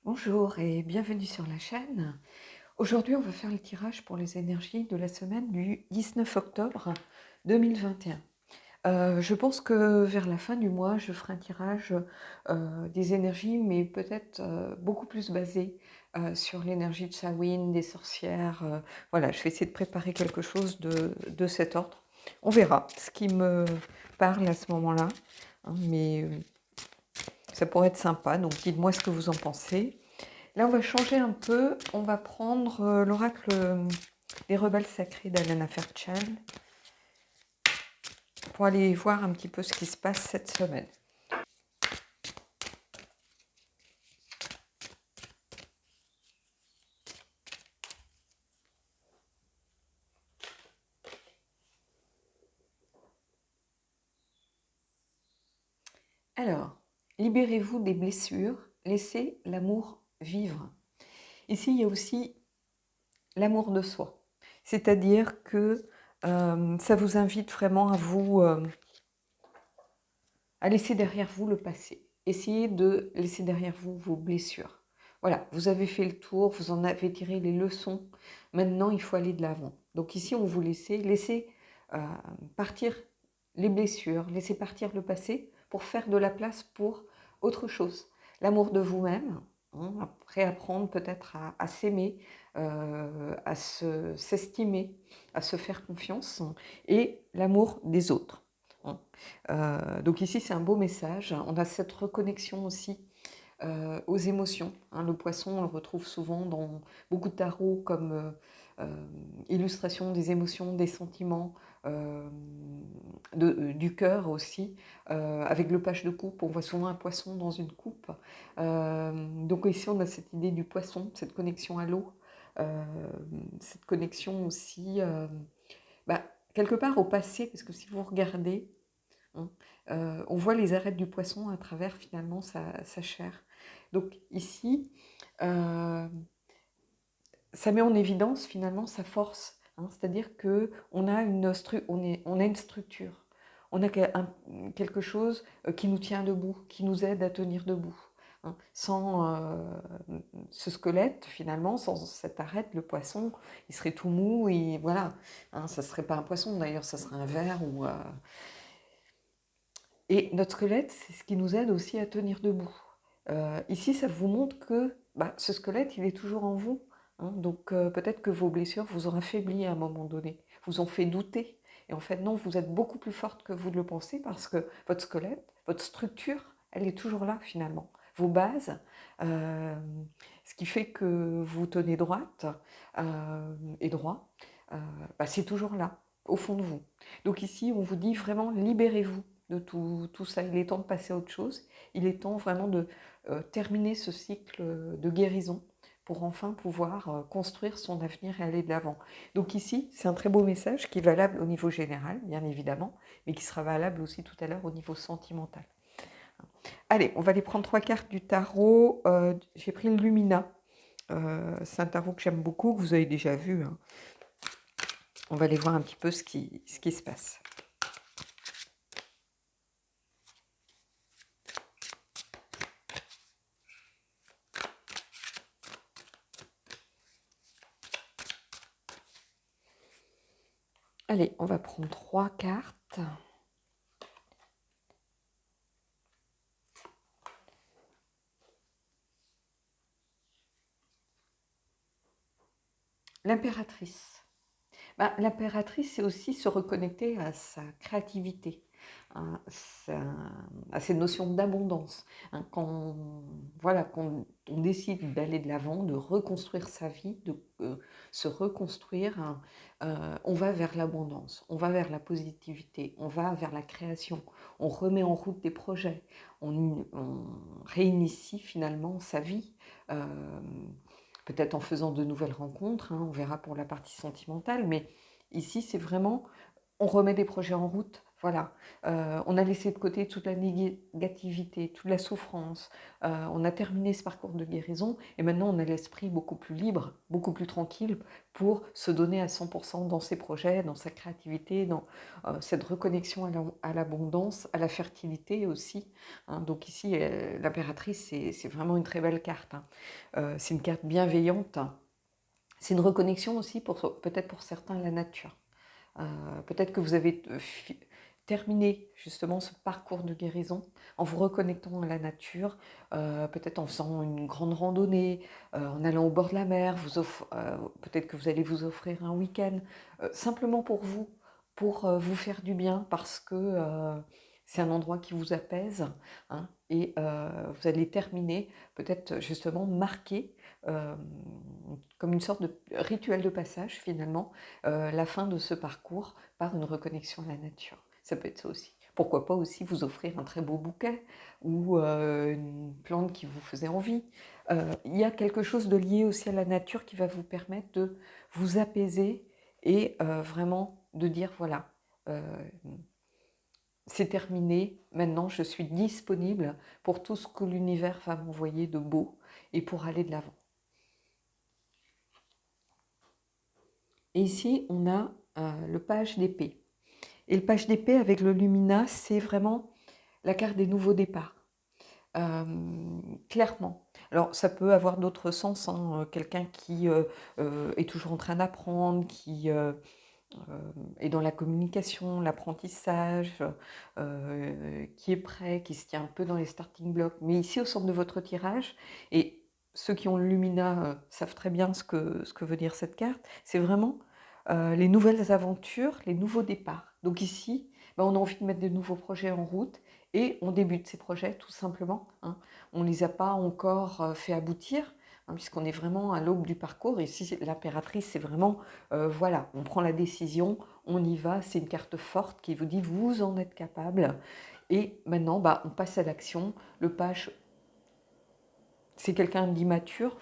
Bonjour et bienvenue sur la chaîne. Aujourd'hui, on va faire le tirage pour les énergies de la semaine du 19 octobre 2021. Je pense que vers la fin du mois, je ferai un tirage des énergies, mais peut-être beaucoup plus basé sur l'énergie de Samhain, des sorcières. Voilà, je vais essayer de préparer quelque chose de cet ordre. On verra ce qui me parle à ce moment-là, hein, mais ça pourrait être sympa, donc dites-moi ce que vous en pensez. Là, on va changer un peu. On va prendre l'oracle des rebelles sacrés d'Alana Fairchild pour aller voir un petit peu ce qui se passe cette semaine. Alors, libérez-vous des blessures, laissez l'amour vivre. Ici, il y a aussi l'amour de soi. C'est-à-dire que ça vous invite vraiment à laisser derrière vous le passé. Essayez de laisser derrière vous vos blessures. Voilà, vous avez fait le tour, vous en avez tiré les leçons. Maintenant, il faut aller de l'avant. Donc ici, on vous laissez euh, partir les blessures, laissez partir le passé pour faire de la place pour autre chose. L'amour de vous-même, hein, après apprendre peut-être à s'aimer, à s'estimer, à se faire confiance, et l'amour des autres. Hein. Donc ici, c'est un beau message. On a cette reconnexion aussi aux émotions. Hein. Le poisson, on le retrouve souvent dans beaucoup de tarots comme illustration des émotions, des sentiments, du cœur aussi. Avec le page de coupe, on voit souvent un poisson dans une coupe. Donc ici, on a cette idée du poisson, cette connexion à l'eau, euh, cette connexion aussi, bah, quelque part au passé, parce que si vous regardez, hein, on voit les arêtes du poisson à travers finalement sa chair. Donc ici, euh, ça met en évidence finalement sa force, hein, c'est-à-dire que on a on a une structure, on a quelque chose qui nous tient debout, qui nous aide à tenir debout. Hein. Sans ce squelette, finalement, sans cette arête, le poisson, il serait tout mou et voilà. Hein, ça ne serait pas un poisson d'ailleurs, ça serait un ver ou et notre squelette, c'est ce qui nous aide aussi à tenir debout. Ici, ça vous montre que bah, ce squelette, il est toujours en vous. Hein. Donc peut-être que vos blessures vous ont affaibli à un moment donné, vous ont fait douter. Et en fait, non, vous êtes beaucoup plus forte que vous le pensez parce que votre squelette, votre structure, elle est toujours là finalement. Vos bases, euh, ce qui fait que vous tenez droite et droit, euh, bah, c'est toujours là, au fond de vous. Donc ici, on vous dit vraiment libérez-vous de tout ça. Il est temps de passer à autre chose. Il est temps vraiment de terminer ce cycle de guérison pour enfin pouvoir construire son avenir et aller de l'avant. Donc ici, c'est un très beau message qui est valable au niveau général, bien évidemment, mais qui sera valable aussi tout à l'heure au niveau sentimental. Allez, on va aller prendre 3 cartes du tarot. J'ai pris le Lumina. C'est un tarot que j'aime beaucoup, que vous avez déjà vu. Hein. On va aller voir un petit peu ce qui se passe. Allez, on va prendre 3 cartes. L'impératrice. Bah, l'impératrice, c'est aussi se reconnecter à sa créativité, à cette notion d'abondance. Hein. Voilà, quand on décide d'aller de l'avant, de reconstruire sa vie, de se reconstruire, hein, on va vers l'abondance, on va vers la positivité, on va vers la création, on remet en route des projets, on réinitie finalement sa vie. Peut-être en faisant de nouvelles rencontres, hein, on verra pour la partie sentimentale, mais ici c'est vraiment, on remet des projets en route, Voilà, on a laissé de côté toute la négativité, toute la souffrance, on a terminé ce parcours de guérison et maintenant on a l'esprit beaucoup plus libre, beaucoup plus tranquille pour se donner à 100 dans ses projets, dans sa créativité, dans, cette reconnexion à l'abondance, à la fertilité aussi, hein. Donc ici, l'impératrice, c'est vraiment une très belle carte, hein. C'est une carte bienveillante. C'est une reconnexion aussi peut-être pour certains à la nature. Peut-être que vous avez terminé justement ce parcours de guérison en vous reconnectant à la nature, peut-être en faisant une grande randonnée, en allant au bord de la mer, peut-être que vous allez vous offrir un week-end, simplement pour vous, pour vous faire du bien, parce que c'est un endroit qui vous apaise, hein, et vous allez terminer, peut-être justement marquer, euh, comme une sorte de rituel de passage finalement, la fin de ce parcours par une reconnexion à la nature. Ça peut être ça aussi. Pourquoi pas aussi vous offrir un très beau bouquet ou une plante qui vous faisait envie. Il y a quelque chose de lié aussi à la nature qui va vous permettre de vous apaiser et vraiment de dire voilà, euh, c'est terminé, maintenant je suis disponible pour tout ce que l'univers va m'envoyer de beau et pour aller de l'avant. Et ici, on a le page d'épée. Et le page d'épée avec le lumina, c'est vraiment la carte des nouveaux départs. Clairement. Alors, ça peut avoir d'autres sens, hein. Quelqu'un qui est toujours en train d'apprendre, qui est dans la communication, l'apprentissage, qui est prêt, qui se tient un peu dans les starting blocks. Mais ici, au centre de votre tirage, et ceux qui ont le lumina savent très bien ce que veut dire cette carte, c'est vraiment les nouvelles aventures, les nouveaux départs. Donc ici, ben, on a envie de mettre de nouveaux projets en route et on débute ces projets tout simplement, hein. On ne les a pas encore fait aboutir, hein, puisqu'on est vraiment à l'aube du parcours. Et ici, l'impératrice, c'est vraiment, voilà, on prend la décision, on y va, c'est une carte forte qui vous dit vous en êtes capable. Et maintenant, bah, on passe à l'action. Le page, c'est quelqu'un d'immature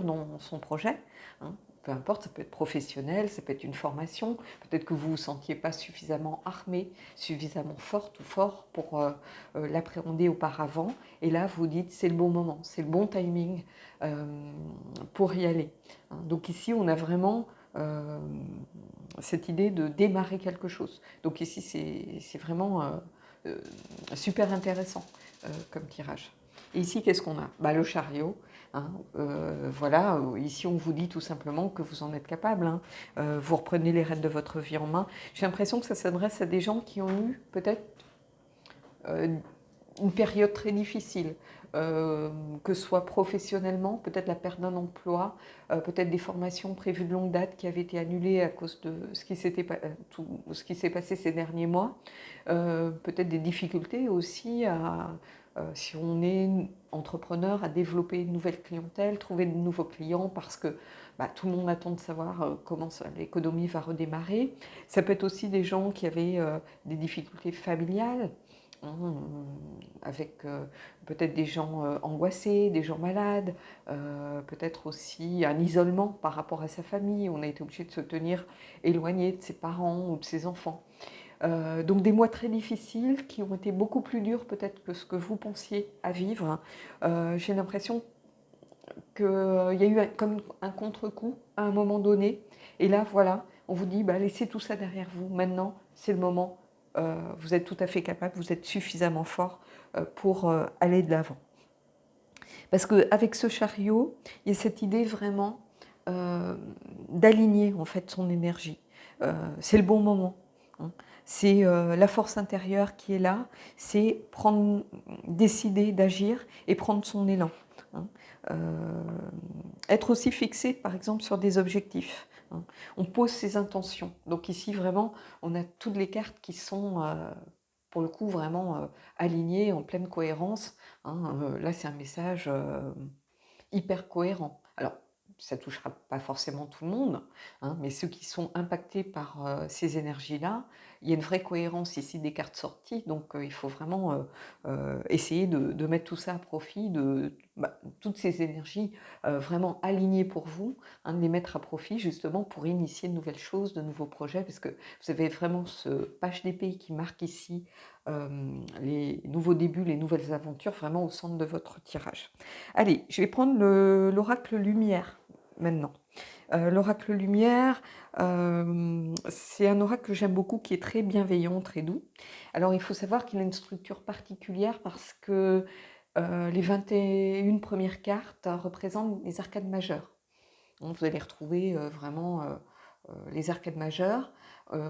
dans son projet, hein. Peu importe, ça peut être professionnel, ça peut être une formation, peut-être que vous ne vous sentiez pas suffisamment armé, suffisamment forte ou fort pour l'appréhender auparavant. Et là, vous dites, c'est le bon moment, c'est le bon timing euh, pour y aller, hein. Donc ici, on a vraiment cette idée de démarrer quelque chose. Donc ici, c'est vraiment euh, super intéressant comme tirage. Et ici, qu'est-ce qu'on a? Bah, le chariot, hein, voilà, ici on vous dit tout simplement que vous en êtes capable, hein. Vous reprenez les rênes de votre vie en main. J'ai l'impression que ça s'adresse à des gens qui ont eu peut-être euh, une période très difficile, que ce soit professionnellement, peut-être la perte d'un emploi, peut-être des formations prévues de longue date qui avaient été annulées à cause de tout ce qui s'est passé ces derniers mois, peut-être des difficultés aussi si on est entrepreneur, à développer une nouvelle clientèle, trouver de nouveaux clients parce que bah, tout le monde attend de savoir comment l'économie va redémarrer. Ça peut être aussi des gens qui avaient des difficultés familiales, hein, avec peut-être des gens angoissés, des gens malades, peut-être aussi un isolement par rapport à sa famille. On a été obligé de se tenir éloigné de ses parents ou de ses enfants. Donc des mois très difficiles qui ont été beaucoup plus durs peut-être que ce que vous pensiez à vivre. J'ai l'impression qu'il y a eu comme un contre-coup à un moment donné. Et là, voilà, on vous dit, bah, laissez tout ça derrière vous. Maintenant, c'est le moment. Vous êtes tout à fait capable, vous êtes suffisamment fort pour aller de l'avant. Parce qu'avec ce chariot, il y a cette idée vraiment d'aligner en fait son énergie. C'est le bon moment, hein. C'est la force intérieure qui est là, c'est décider d'agir et prendre son élan, hein. Euh, Être aussi fixé, par exemple, sur des objectifs, hein. On pose ses intentions. Donc ici, vraiment, on a toutes les cartes qui sont, pour le coup, vraiment alignées, en pleine cohérence, hein. Là, c'est un message hyper cohérent. Alors, ça touchera pas forcément tout le monde, hein, mais ceux qui sont impactés par ces énergies-là, il y a une vraie cohérence ici des cartes sorties, donc il faut vraiment essayer de mettre tout ça à profit, toutes ces énergies vraiment alignées pour vous, hein, de les mettre à profit justement pour initier de nouvelles choses, de nouveaux projets, parce que vous avez vraiment ce page d'épée qui marque ici les nouveaux débuts, les nouvelles aventures, vraiment au centre de votre tirage. Allez, je vais prendre l'oracle lumière maintenant. L'oracle lumière, c'est un oracle que j'aime beaucoup, qui est très bienveillant, très doux. Alors, il faut savoir qu'il a une structure particulière parce que les 21 premières cartes représentent les arcades majeures. Donc, vous allez retrouver vraiment les arcades majeures.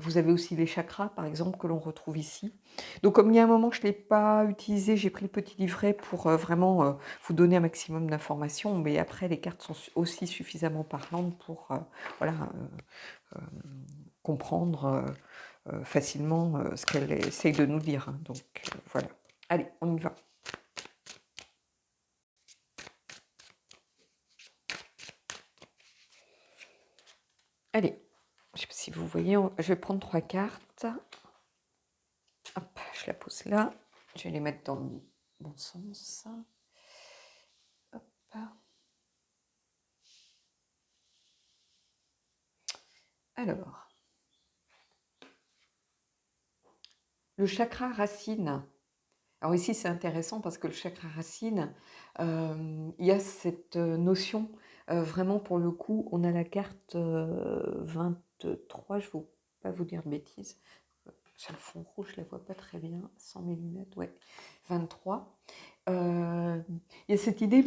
Vous avez aussi les chakras, par exemple, que l'on retrouve ici. Donc, comme il y a un moment, je ne l'ai pas utilisé, j'ai pris le petit livret pour vraiment vous donner un maximum d'informations. Mais après, les cartes sont aussi suffisamment parlantes pour voilà, comprendre facilement ce qu'elle essaye de nous dire, hein. Donc, voilà. Allez, on y va. Allez, je ne sais pas si vous voyez, je vais prendre 3 cartes. Hop, je la pose là. Je vais les mettre dans le bon sens. Hop. Alors, le chakra racine. Alors ici, c'est intéressant parce que le chakra racine, il y a cette notion, vraiment pour le coup, on a la carte 23, je ne veux pas vous dire de bêtises. Sur le fond rouge, je ne la vois pas très bien, sans mes lunettes, ouais, 23. Il y a cette idée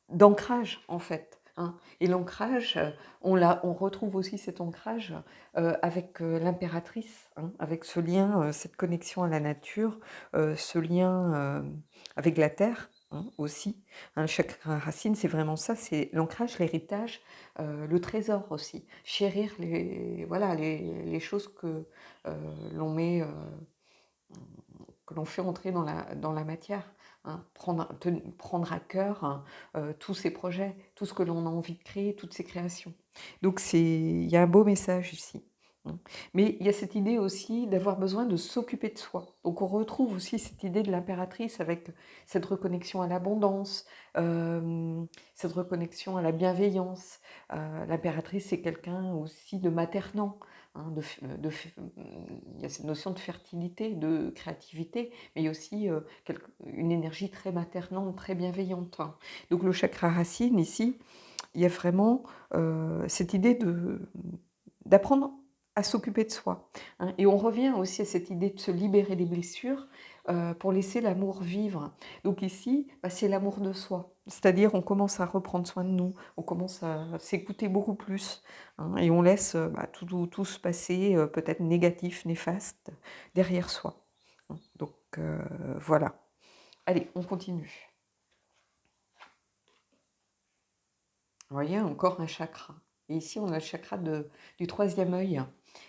d'ancrage, en fait, hein. Et l'ancrage, on retrouve aussi cet ancrage avec l'impératrice, hein, avec ce lien, cette connexion à la nature, ce lien avec la terre, hein, aussi. Hein, le chakra racine, c'est vraiment ça, c'est l'ancrage, l'héritage, le trésor aussi. Chérir voilà, les choses que l'on met... que l'on fait entrer dans la matière, hein, prendre à cœur, hein, tous ces projets, tout ce que l'on a envie de créer, toutes ces créations. Donc il y a un beau message ici, hein. Mais il y a cette idée aussi d'avoir besoin de s'occuper de soi. Donc on retrouve aussi cette idée de l'impératrice avec cette reconnexion à l'abondance, cette reconnexion à la bienveillance. L'impératrice, c'est quelqu'un aussi de maternant, hein, il y a cette notion de fertilité, de créativité, mais il y a aussi une énergie très maternante, très bienveillante, hein. Donc le chakra racine, ici, il y a vraiment cette idée d'apprendre à s'occuper de soi, hein. Et on revient aussi à cette idée de se libérer des blessures pour laisser l'amour vivre. Donc ici, c'est l'amour de soi. C'est-à-dire on commence à reprendre soin de nous, on commence à s'écouter beaucoup plus, hein, et on laisse tout se passer, peut-être négatif, néfaste, derrière soi, hein. Donc voilà. Allez, on continue. Vous voyez, encore un chakra. Et ici, on a le chakra du troisième œil.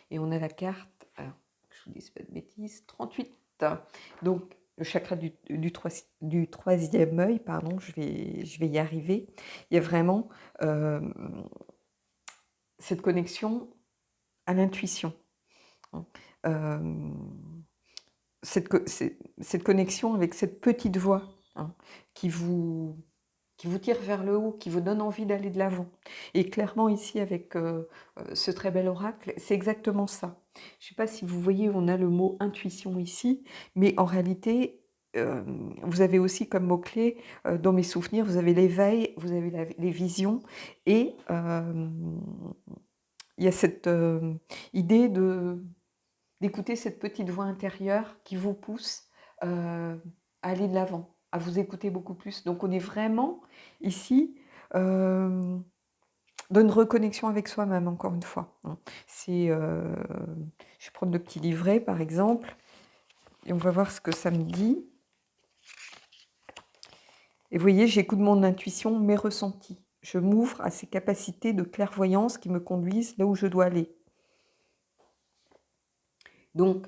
Et on a la carte, alors, que je vous dise pas de bêtises, 38. Donc, le chakra du troisième œil, pardon, je vais y arriver. Il y a vraiment cette connexion à l'intuition, hein. Euh, cette connexion avec cette petite voix, hein, qui vous tire vers le haut, qui vous donne envie d'aller de l'avant. Et clairement ici, avec ce très bel oracle, c'est exactement ça. Je ne sais pas si vous voyez, on a le mot intuition ici, mais en réalité, vous avez aussi comme mot-clé, dans mes souvenirs, vous avez l'éveil, vous avez les visions, et il y a cette idée d'écouter cette petite voix intérieure qui vous pousse à aller de l'avant, à vous écouter beaucoup plus. Donc on est vraiment ici dans une reconnexion avec soi-même, encore une fois, hein. Je vais prendre le petit livret, par exemple, et on va voir ce que ça me dit. Et vous voyez, j'écoute mon intuition, mes ressentis. Je m'ouvre à ces capacités de clairvoyance qui me conduisent là où je dois aller. Donc,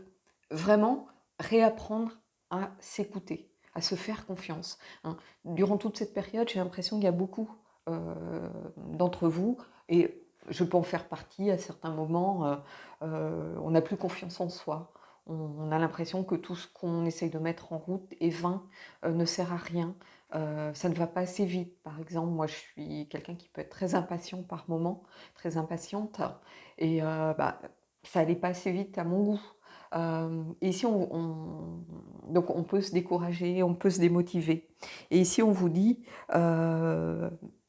vraiment, réapprendre à s'écouter. à se faire confiance, hein. Durant toute cette période, j'ai l'impression qu'il y a beaucoup d'entre vous, et je peux en faire partie à certains moments, on n'a plus confiance en soi. On a l'impression que tout ce qu'on essaye de mettre en route est vain, ne sert à rien, ça ne va pas assez vite. Par exemple, moi je suis quelqu'un qui peut être très impatient par moment, très impatiente, et bah, ça allait pas assez vite à mon goût. Et ici, donc on peut se décourager, on peut se démotiver. Et ici, on vous dit,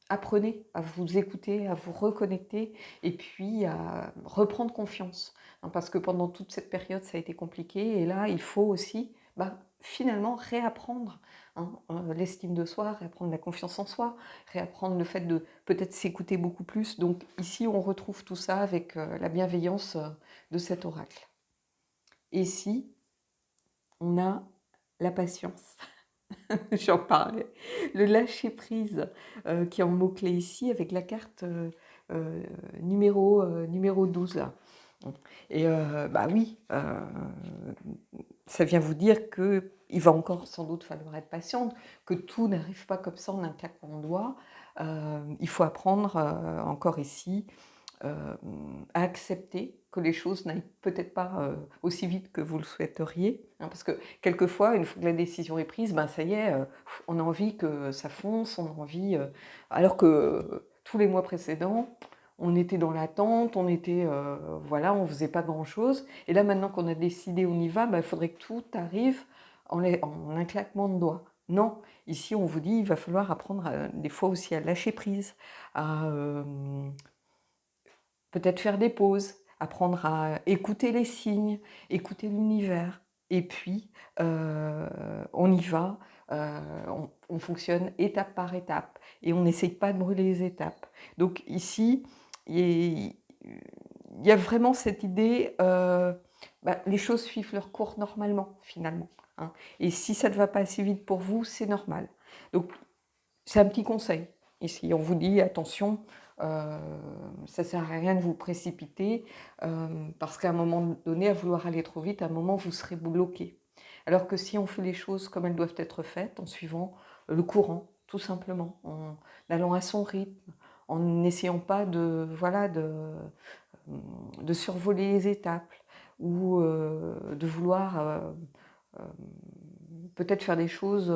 apprenez à vous écouter, à vous reconnecter, et puis à reprendre confiance, hein, parce que pendant toute cette période, ça a été compliqué. Et là, il faut aussi, bah, finalement, réapprendre, hein, l'estime de soi, réapprendre la confiance en soi, réapprendre le fait de peut-être s'écouter beaucoup plus. Donc ici, on retrouve tout ça avec la bienveillance de cet oracle. Et ici, on a la patience. J'en parlais. Le lâcher-prise, qui est en mot-clé ici, avec la carte numéro 12. Et bah oui, ça vient vous dire qu'il va encore sans doute falloir être patiente, que tout n'arrive pas comme ça en un claquement de doigts. Il faut apprendre encore ici à accepter que les choses n'aillent peut-être pas aussi vite que vous le souhaiteriez, hein, parce que quelquefois, une fois que la décision est prise, ben ça y est, on a envie que ça fonce, on a envie, alors que tous les mois précédents, on était dans l'attente, on était, voilà, on faisait pas grand-chose, et là maintenant qu'on a décidé, on y va, ben, il faudrait que tout arrive en un claquement de doigts. Non, ici on vous dit, il va falloir apprendre des fois aussi à lâcher prise, à peut-être faire des pauses, apprendre à écouter les signes, écouter l'univers. Et puis, on y va, on fonctionne étape par étape. Et on n'essaye pas de brûler les étapes. Donc ici, il y a vraiment cette idée, bah, les choses suivent leur cours normalement, finalement, hein. Et si ça ne va pas assez vite pour vous, c'est normal. Donc c'est un petit conseil. Ici, on vous dit attention, ça ne sert à rien de vous précipiter, parce qu'à un moment donné, à vouloir aller trop vite, à un moment, vous serez bloqué. Alors que si on fait les choses comme elles doivent être faites, en suivant le courant, tout simplement, en allant à son rythme, en n'essayant pas voilà, de survoler les étapes, ou de vouloir euh, peut-être faire des choses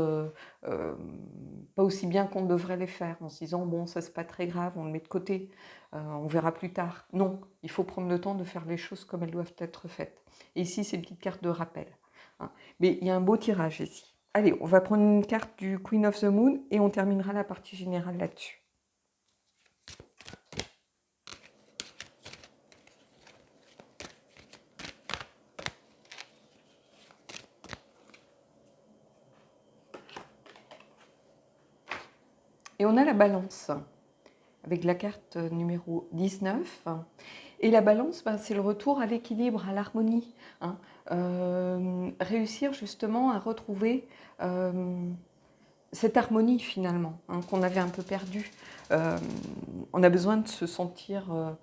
pas aussi bien qu'on devrait les faire, en se disant bon, ça c'est pas très grave, on le met de côté, on verra plus tard. Non, il faut prendre le temps de faire les choses comme elles doivent être faites. Et ici, c'est une petite carte de rappel, hein. Mais il y a un beau tirage ici. Allez, on va prendre une carte du Queen of the Moon et on terminera la partie générale là-dessus. Et on a la balance, avec la carte numéro 19. Et la balance, ben, c'est le retour à l'équilibre, à l'harmonie, hein. Réussir justement à retrouver cette harmonie finalement, hein, qu'on avait un peu perdue. On a besoin de se sentir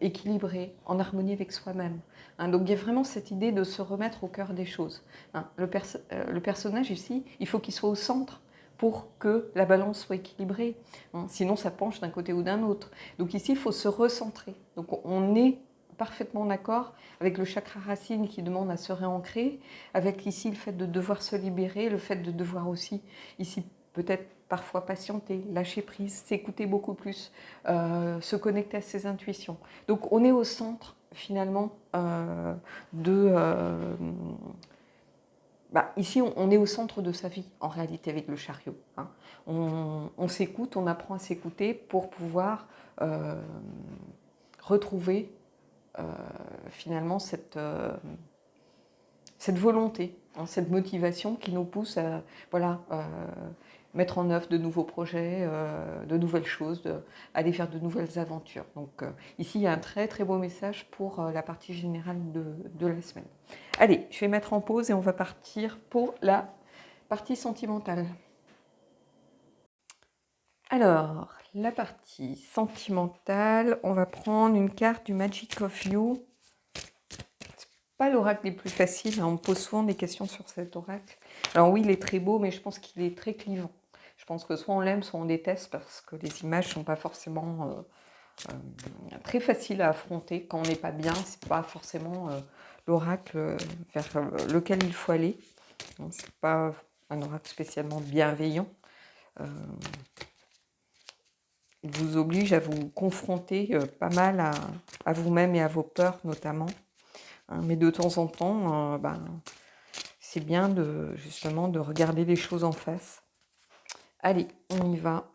équilibré, en harmonie avec soi-même, hein. Donc il y a vraiment cette idée de se remettre au cœur des choses, hein. Le personnage ici, il faut qu'il soit au centre pour que la balance soit équilibrée, hein. Sinon ça penche d'un côté ou d'un autre. Donc ici, il faut se recentrer. Donc on est parfaitement d'accord avec le chakra racine qui demande à se réancrer, avec ici le fait de devoir se libérer, le fait de devoir aussi ici peut-être parfois patienter, lâcher prise, s'écouter beaucoup plus, se connecter à ses intuitions. Donc on est au centre finalement ici, on est au centre de sa vie, en réalité, avec le chariot, hein. On s'écoute, on apprend à s'écouter pour pouvoir retrouver finalement cette volonté, hein, cette motivation qui nous pousse à voilà, mettre en œuvre de nouveaux projets, de nouvelles choses, aller faire de nouvelles aventures. Donc ici, il y a un très très beau message pour la partie générale de la semaine. Allez, je vais mettre en pause et on va partir pour la partie sentimentale. Alors, la partie sentimentale, on va prendre une carte du Magic of You. pas l'oracle des plus faciles, hein. On me pose souvent des questions sur cet oracle. Alors oui, il est très beau, mais je pense qu'il est très clivant. Je pense que soit on l'aime, soit on déteste, parce que les images ne sont pas forcément très faciles à affronter. Quand on n'est pas bien, c'est pas forcément l'oracle vers lequel il faut aller. C'est pas un oracle spécialement bienveillant. Il vous oblige à vous confronter pas mal à vous-même et à vos peurs notamment. Hein, mais de temps en temps, c'est bien justement de regarder les choses en face. Allez, on y va.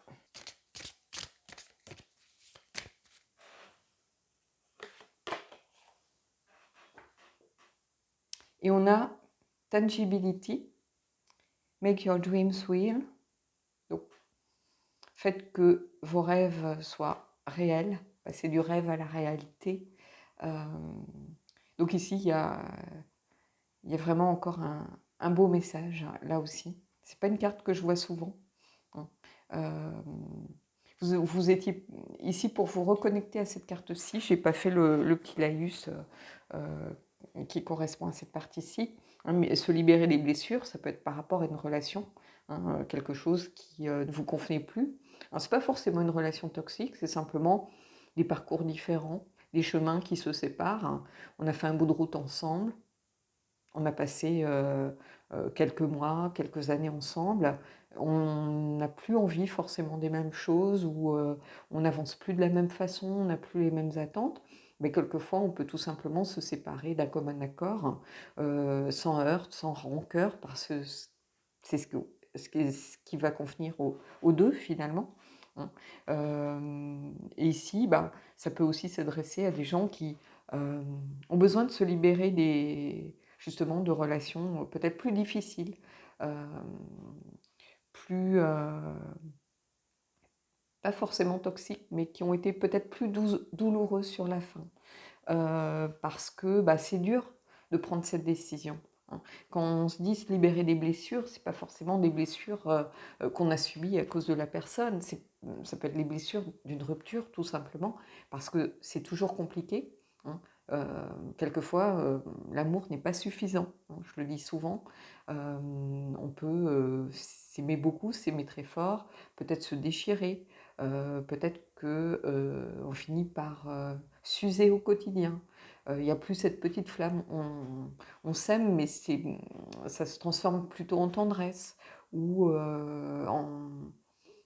Et on a tangibility, make your dreams real. Donc, faites que vos rêves soient réels, passer du rêve à la réalité. Donc ici, il y a vraiment encore un beau message, là aussi. C'est pas une carte que je vois souvent. Vous étiez ici pour vous reconnecter à cette carte-ci. Je n'ai pas fait le petit laïus qui correspond à cette partie-ci. Mais se libérer des blessures, ça peut être par rapport à une relation, quelque chose qui ne vous convenait plus. Ce n'est pas forcément une relation toxique, c'est simplement des parcours différents, des chemins qui se séparent. On a fait un bout de route ensemble. On a passé quelques mois, quelques années ensemble. On n'a plus envie forcément des mêmes choses ou on n'avance plus de la même façon, on n'a plus les mêmes attentes. Mais quelquefois, on peut tout simplement se séparer d'un commun accord, sans heurts, sans rancœur, parce que c'est ce qui va convenir aux deux finalement. Et ici, ça peut aussi s'adresser à des gens qui ont besoin de se libérer justement de relations peut-être plus difficiles, plus pas forcément toxiques, mais qui ont été peut-être plus douloureuses sur la fin, parce que c'est dur de prendre cette décision. Quand on se dit se libérer des blessures, c'est pas forcément des blessures qu'on a subies à cause de la personne. Ça peut être les blessures d'une rupture, tout simplement, parce que c'est toujours compliqué. Quelquefois, l'amour n'est pas suffisant. Je le dis souvent. On peut s'aimer beaucoup, s'aimer très fort, peut-être se déchirer, peut-être qu'on finit par s'user au quotidien. Il n'y a plus cette petite flamme. On s'aime, mais ça se transforme plutôt en tendresse ou en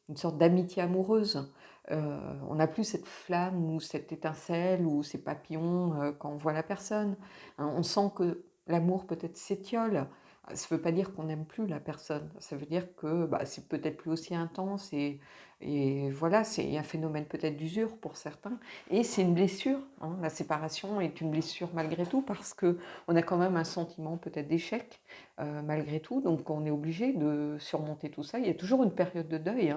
une sorte d'amitié amoureuse. On n'a plus cette flamme ou cette étincelle ou ces papillons quand on voit la personne. On sent que l'amour peut-être s'étiole. Ça ne veut pas dire qu'on n'aime plus la personne. Ça veut dire que c'est peut-être plus aussi intense et voilà, c'est un phénomène peut-être d'usure pour certains. Et c'est une blessure. La séparation est une blessure malgré tout parce qu'on a quand même un sentiment peut-être d'échec malgré tout. Donc on est obligé de surmonter tout ça. Il y a toujours une période de deuil,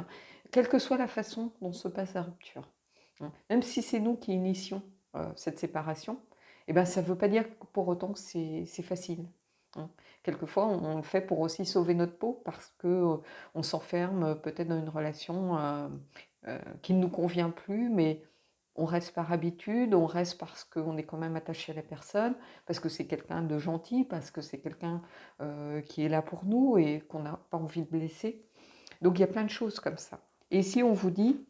quelle que soit la façon dont se passe la rupture. Même si c'est nous qui initions cette séparation, ça ne veut pas dire pour autant que c'est facile. Quelquefois, on le fait pour aussi sauver notre peau parce qu'on s'enferme peut-être dans une relation qui ne nous convient plus, mais on reste par habitude, on reste parce qu'on est quand même attaché à la personne, parce que c'est quelqu'un de gentil, parce que c'est quelqu'un qui est là pour nous et qu'on n'a pas envie de blesser. Donc il y a plein de choses comme ça. Et ici, on vous dit,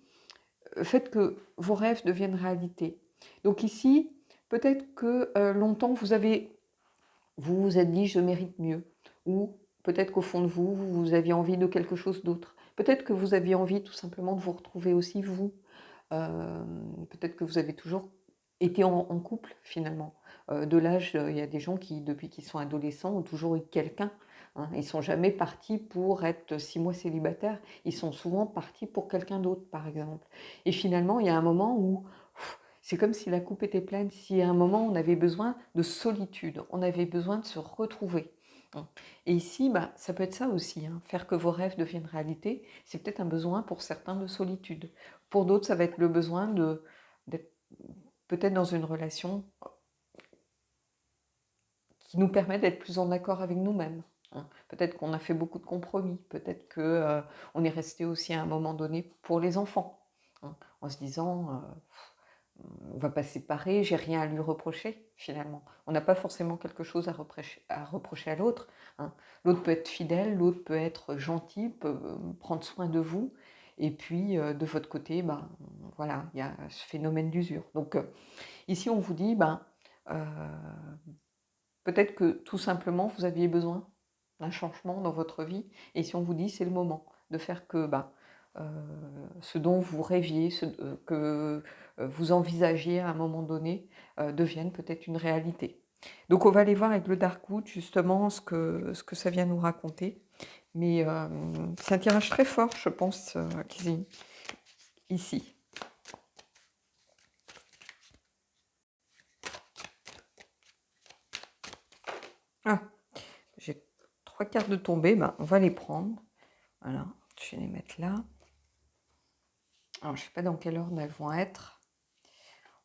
faites que vos rêves deviennent réalité. Donc ici, peut-être que longtemps, vous vous êtes dit, je mérite mieux. Ou peut-être qu'au fond de vous, vous aviez envie de quelque chose d'autre. Peut-être que vous aviez envie tout simplement de vous retrouver aussi vous. Peut-être que vous avez toujours été en couple finalement. De l'âge, il y a des gens qui, depuis qu'ils sont adolescents, ont toujours eu quelqu'un. Ils ne sont jamais partis pour être 6 mois célibataires. Ils sont souvent partis pour quelqu'un d'autre, par exemple. Et finalement, il y a un moment où c'est comme si la coupe était pleine. Si à un moment, on avait besoin de solitude, on avait besoin de se retrouver. Et ici, ça peut être ça aussi, faire que vos rêves deviennent réalité. C'est peut-être un besoin pour certains de solitude. Pour d'autres, ça va être le besoin d'être peut-être dans une relation qui nous permet d'être plus en accord avec nous-mêmes. Peut-être qu'on a fait beaucoup de compromis, peut-être qu'on est resté aussi à un moment donné pour les enfants, en se disant on va pas se séparer, j'ai rien à lui reprocher finalement. On n'a pas forcément quelque chose à reprocher à l'autre, hein. L'autre peut être fidèle, l'autre peut être gentil, peut prendre soin de vous. Et puis de votre côté, ben, voilà, il y a ce phénomène d'usure. Donc ici, on vous dit, ben, peut-être que tout simplement, vous aviez besoin d'un changement dans votre vie. Et si on vous dit, c'est le moment de faire que ben, ce dont vous rêviez, que vous envisagiez à un moment donné, devienne peut-être une réalité. Donc on va aller voir avec le Darkwood justement ce que ça vient nous raconter. Mais c'est un tirage très fort, je pense, ici. Ah, j'ai 3 cartes de tombée, ben, on va les prendre. Voilà, je vais les mettre là. Alors, je ne sais pas dans quel ordre elles vont être.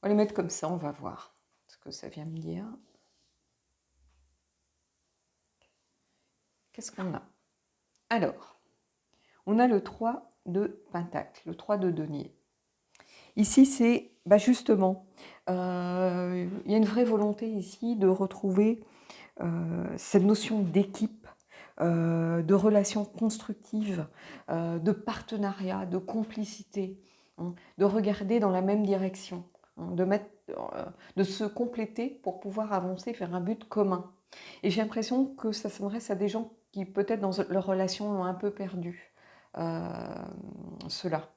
On va les mettre comme ça, on va voir ce que ça vient me dire. Qu'est-ce qu'on a? Alors, on a le 3 de Pentacle, le 3 de denier. Ici, c'est bah justement, il y a une vraie volonté ici de retrouver cette notion d'équipe, de relations constructives, de partenariat, de complicité, hein, de regarder dans la même direction, hein, de se compléter pour pouvoir avancer vers un but commun. Et j'ai l'impression que ça s'adresse à des gens qui peut-être dans leur relation ont un peu perdu cela.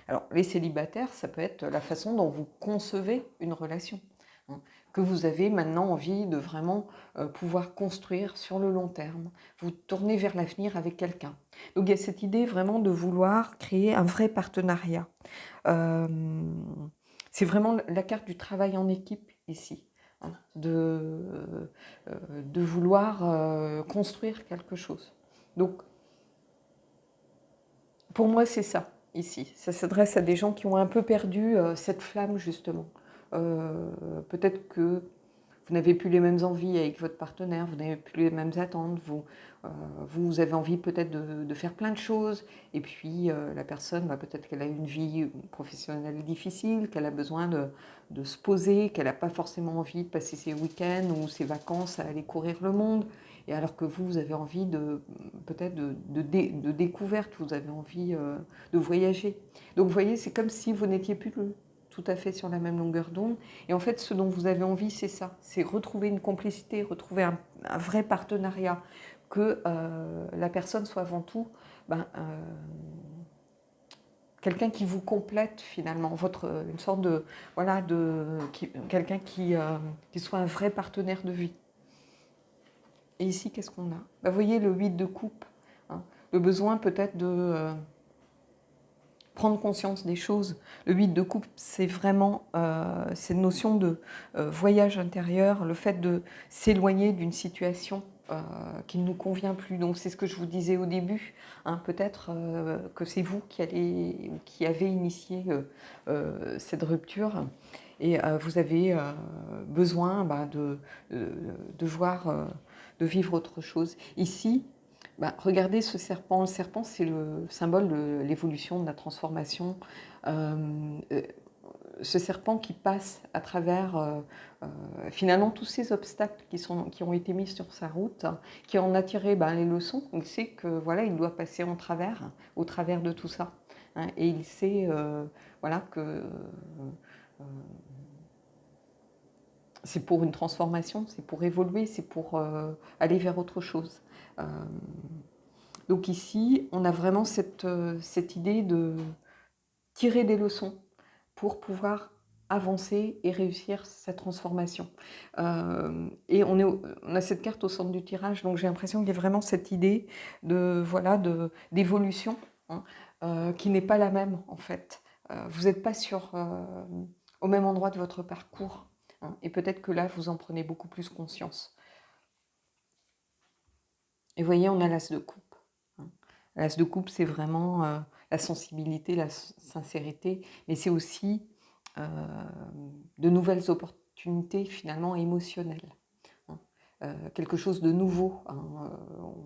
Alors les célibataires, ça peut être la façon dont vous concevez une relation, hein, que vous avez maintenant envie de vraiment pouvoir construire sur le long terme, vous tourner vers l'avenir avec quelqu'un. Donc il y a cette idée vraiment de vouloir créer un vrai partenariat. Euh, c'est vraiment la carte du travail en équipe ici, hein, de vouloir construire quelque chose. Donc pour moi c'est ça ici, ça s'adresse à des gens qui ont un peu perdu cette flamme justement. Peut-être que vous n'avez plus les mêmes envies avec votre partenaire, vous n'avez plus les mêmes attentes, vous avez envie peut-être de faire plein de choses, et puis la personne, bah, peut-être qu'elle a une vie professionnelle difficile, qu'elle a besoin de se poser, qu'elle n'a pas forcément envie de passer ses week-ends ou ses vacances à aller courir le monde, et alors que vous avez envie peut-être de découverte, vous avez envie de voyager. Donc vous voyez, c'est comme si vous n'étiez plus tout à fait sur la même longueur d'onde. Et en fait, ce dont vous avez envie, c'est ça, c'est retrouver une complicité, retrouver un vrai partenariat, que la personne soit avant tout quelqu'un qui vous complète finalement, une sorte de, voilà, quelqu'un qui soit un vrai partenaire de vie. Et ici, qu'est-ce qu'on a? Vous voyez le 8 de coupe, hein, le besoin peut-être de prendre conscience des choses. Le 8 de coupe, c'est vraiment cette notion de voyage intérieur, le fait de s'éloigner d'une situation qui ne nous convient plus. Donc c'est ce que je vous disais au début, hein, peut-être que c'est vous qui avez initié cette rupture et vous avez besoin de voir, de vivre autre chose. Ici, bah, regardez ce serpent. Le serpent, c'est le symbole de l'évolution, de la transformation. Euh, euh, Ce serpent qui passe à travers finalement tous ces obstacles qui ont été mis sur sa route, hein, qui en a tiré les leçons. Il sait que voilà, il doit passer au travers de tout ça, hein, et il sait voilà que c'est pour une transformation, c'est pour évoluer, c'est pour aller vers autre chose. Euh, Donc ici, on a vraiment cette idée de tirer des leçons pour pouvoir avancer et réussir sa transformation. Et on a cette carte au centre du tirage, donc j'ai l'impression qu'il y a vraiment cette idée d'évolution, hein, qui n'est pas la même en fait. Vous n'êtes pas au même endroit de votre parcours, hein, et peut-être que là, vous en prenez beaucoup plus conscience. Et vous voyez, on a l'as de coupe. L'as de coupe, c'est vraiment la sensibilité, la sincérité, mais c'est aussi de nouvelles opportunités finalement émotionnelles. quelque chose de nouveau, hein.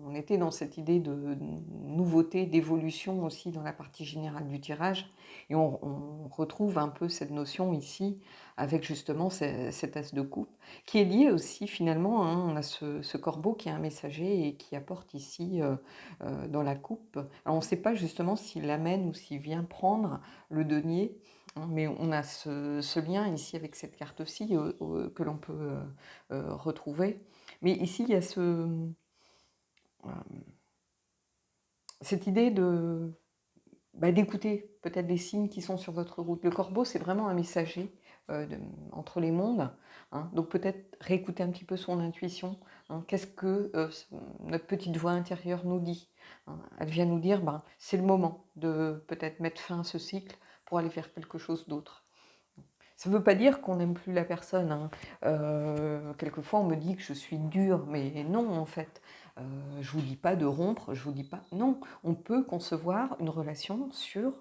On était dans cette idée de nouveauté, d'évolution aussi dans la partie générale du tirage, et on retrouve un peu cette notion ici avec justement cet as de coupe, qui est lié aussi finalement, hein, on a ce corbeau qui est un messager et qui apporte ici dans la coupe. Alors on ne sait pas justement s'il amène ou s'il vient prendre le denier, hein, mais on a ce lien ici avec cette carte aussi que l'on peut retrouver. Mais ici, il y a cette idée d'écouter peut-être les signes qui sont sur votre route. Le corbeau, c'est vraiment un messager entre les mondes, hein. Donc peut-être réécouter un petit peu son intuition, hein. Qu'est-ce que notre petite voix intérieure nous dit, hein. Elle vient nous dire, c'est le moment de peut-être mettre fin à ce cycle pour aller vers quelque chose d'autre. Ça ne veut pas dire qu'on n'aime plus la personne, hein. Quelquefois, on me dit que je suis dure, mais non, en fait. Je ne vous dis pas de rompre, je ne vous dis pas... Non, on peut concevoir une relation sur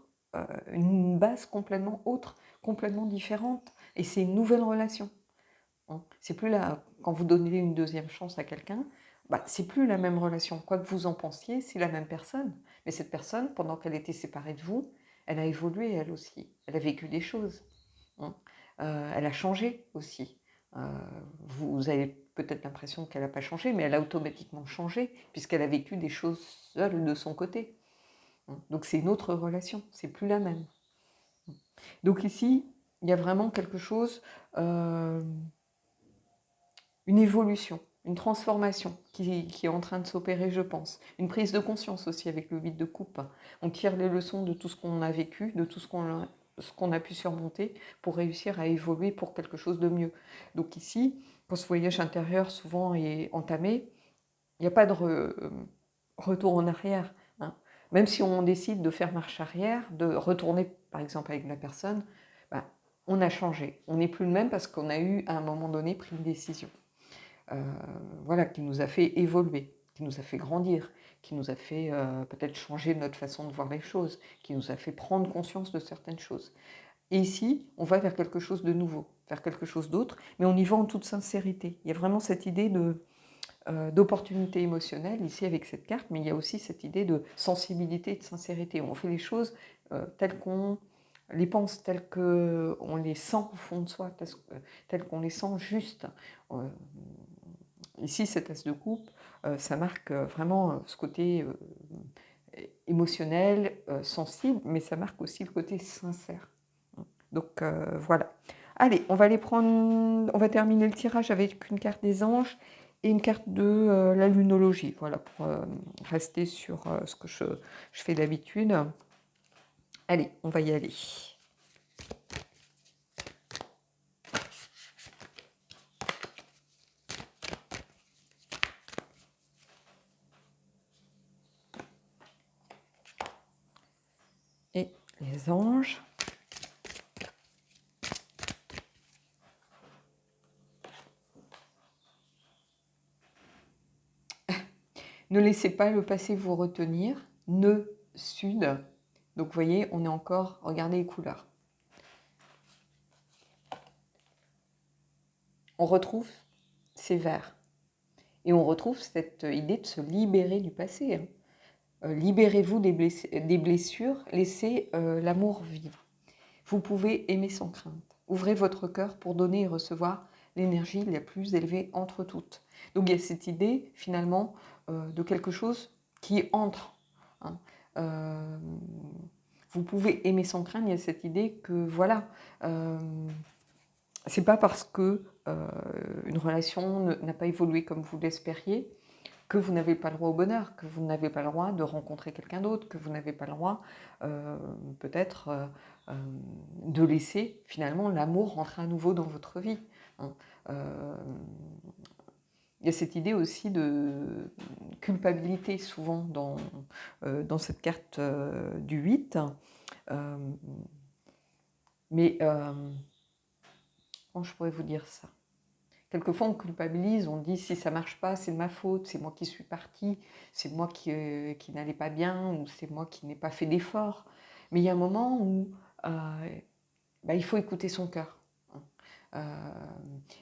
une base complètement autre, complètement différente. Et c'est une nouvelle relation, hein. C'est plus là, quand vous donnez une deuxième chance à quelqu'un, c'est plus la même relation. Quoi que vous en pensiez, c'est la même personne. Mais cette personne, pendant qu'elle était séparée de vous, elle a évolué elle aussi. Elle a vécu des choses, hein. Elle a changé aussi. Vous avez peut-être l'impression qu'elle n'a pas changé, mais elle a automatiquement changé, puisqu'elle a vécu des choses seule de son côté, hein. Donc c'est une autre relation, c'est plus la même. Donc ici, il y a vraiment quelque chose, une évolution, une transformation qui est en train de s'opérer, je pense. Une prise de conscience aussi avec le 8 de coupe. On tire les leçons de tout ce qu'on a vécu, de tout ce qu'on a pu surmonter pour réussir à évoluer pour quelque chose de mieux. Donc ici, quand ce voyage intérieur souvent est entamé, il n'y a pas de retour en arrière, hein. Même si on décide de faire marche arrière, de retourner par exemple avec la personne, on a changé. On n'est plus le même parce qu'on a eu à un moment donné pris une décision. Voilà, qui nous a fait évoluer, qui nous a fait grandir, qui nous a fait peut-être changer notre façon de voir les choses, qui nous a fait prendre conscience de certaines choses. Et ici, on va vers quelque chose de nouveau, vers quelque chose d'autre, mais on y va en toute sincérité. Il y a vraiment cette idée d'opportunité émotionnelle ici avec cette carte, mais il y a aussi cette idée de sensibilité et de sincérité. On fait les choses telles qu'on les pense, telles qu'on les sent au fond de soi, telles qu'on les sent justes. Ici, cet as de coupe, ça marque vraiment ce côté émotionnel, sensible, mais ça marque aussi le côté sincère. Donc voilà. Allez, on va terminer le tirage avec une carte des anges et une carte de la lunologie. Voilà, pour rester sur ce que je fais d'habitude. Allez, on va y aller. Et les anges. Ne laissez pas le passé vous retenir. Nœud sud. Donc vous voyez, on est encore, regardez les couleurs. On retrouve ces verts. Et on retrouve cette idée de se libérer du passé, hein. Libérez-vous des blessures, laissez l'amour vivre. Vous pouvez aimer sans crainte. Ouvrez votre cœur pour donner et recevoir l'énergie la plus élevée entre toutes. Donc il y a cette idée finalement de quelque chose qui entre, hein. Vous pouvez aimer sans crainte, il y a cette idée que voilà, c'est pas parce que une relation n'a pas évolué comme vous l'espériez que vous n'avez pas le droit au bonheur, que vous n'avez pas le droit de rencontrer quelqu'un d'autre, que vous n'avez pas le droit peut-être de laisser finalement l'amour rentrer à nouveau dans votre vie, hein. Il y a cette idée aussi de culpabilité souvent dans cette carte du 8. Mais comment je pourrais vous dire ça ? Quelquefois, on culpabilise, on dit si ça ne marche pas, c'est de ma faute, c'est moi qui suis partie, c'est moi qui n'allais pas bien, ou c'est moi qui n'ai pas fait d'effort. Mais il y a un moment où il faut écouter son cœur, hein. Euh,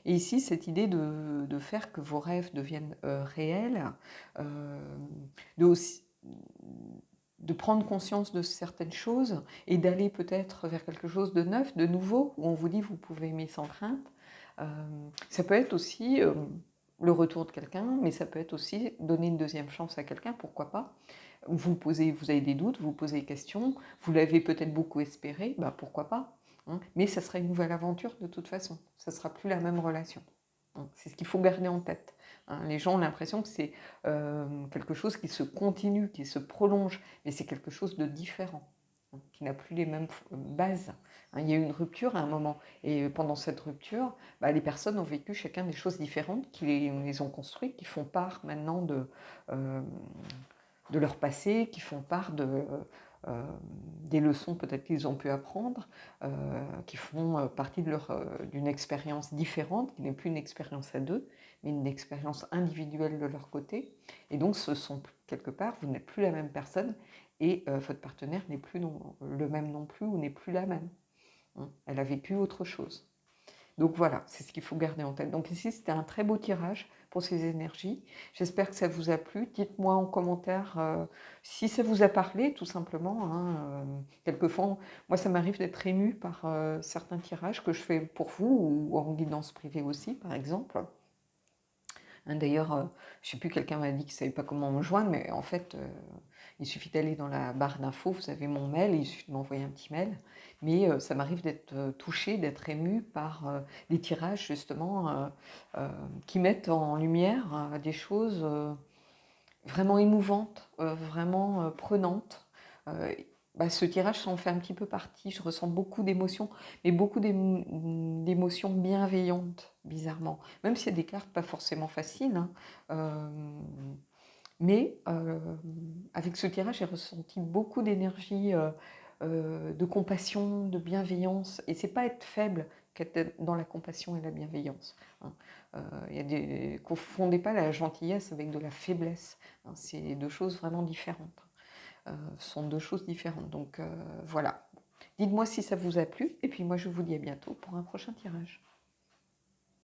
et ici, cette idée de faire que vos rêves deviennent réels, euh, de, aussi, de prendre conscience de certaines choses et d'aller peut-être vers quelque chose de neuf, de nouveau, où on vous dit vous pouvez aimer sans crainte. Ça peut être aussi le retour de quelqu'un, mais ça peut être aussi donner une deuxième chance à quelqu'un, pourquoi pas. Vous avez des doutes, vous posez des questions, vous l'avez peut-être beaucoup espéré, bah pourquoi pas. Hein, mais ça sera une nouvelle aventure de toute façon, ça ne sera plus la même relation. Hein, c'est ce qu'il faut garder en tête. Hein, les gens ont l'impression que c'est quelque chose qui se continue, qui se prolonge, mais c'est quelque chose de différent, hein, qui n'a plus les mêmes bases. Hein, il y a eu une rupture à un moment, et pendant cette rupture, bah, les personnes ont vécu chacun des choses différentes, qui les ont construites, qui font part maintenant de leur passé, qui font part des leçons peut-être qu'ils ont pu apprendre, qui font partie d'une expérience différente, qui n'est plus une expérience à deux, mais une expérience individuelle de leur côté. Et donc, ce sont quelque part, vous n'êtes plus la même personne et votre partenaire n'est plus le même non plus ou n'est plus la même. Hein. Elle a vécu autre chose. Donc voilà, c'est ce qu'il faut garder en tête. Donc ici, c'était un très beau tirage pour ces énergies. J'espère que ça vous a plu. Dites-moi en commentaire si ça vous a parlé, tout simplement. Hein, quelquefois, moi, ça m'arrive d'être émue par certains tirages que je fais pour vous ou en guidance privée aussi, par exemple. Hein, d'ailleurs, je ne sais plus, quelqu'un m'a dit qu'il ne savait pas comment me joindre, mais en fait, il suffit d'aller dans la barre d'infos, vous avez mon mail, il suffit de m'envoyer un petit mail. Mais ça m'arrive d'être touchée, d'être émue par des tirages justement qui mettent en lumière des choses vraiment émouvantes, vraiment prenantes. Euh, Bah, ce tirage s'en fait un petit peu partie. Je ressens beaucoup d'émotions, mais beaucoup d'émotions bienveillantes, bizarrement. Même s'il y a des cartes pas forcément faciles. Hein. Mais avec ce tirage, j'ai ressenti beaucoup d'énergie, de compassion, de bienveillance. Et c'est pas être faible qu'être dans la compassion et la bienveillance. Hein. Confondez pas la gentillesse avec de la faiblesse. Hein. C'est deux choses vraiment différentes. Ce sont deux choses différentes. Donc voilà. Dites-moi si ça vous a plu. Et puis moi, je vous dis à bientôt pour un prochain tirage.